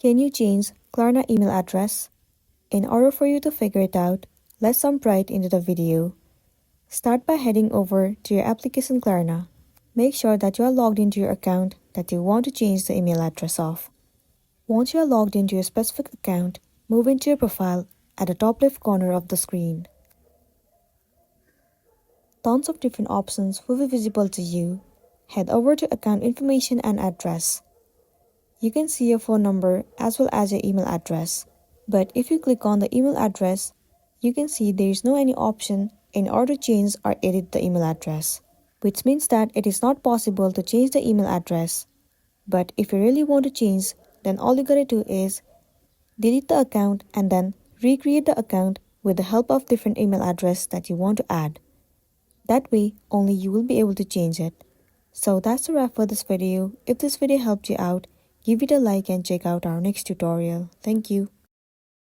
Can you change Klarna email address? In order for you to figure it out, let's jump right into the video. Start by heading over to your application Klarna. Make sure that you are logged into your account that you want to change the email address of. Once you are logged into your specific account, move into your profile at the top left corner of the screen. Tons of different options will be visible to you. Head over to account information and address. You can see your phone number as well as your email address. But if you click on the email address, you can see there is no any option in order to change or edit the email address, which means that it is not possible to change the email address. But if you really want to change, then all you gotta do is delete the account and then recreate the account with the help of different email address that you want to add. That way, only you will be able to change it. So that's a wrap for this video. If this video helped you out, give it a like and check out our next tutorial. Thank you.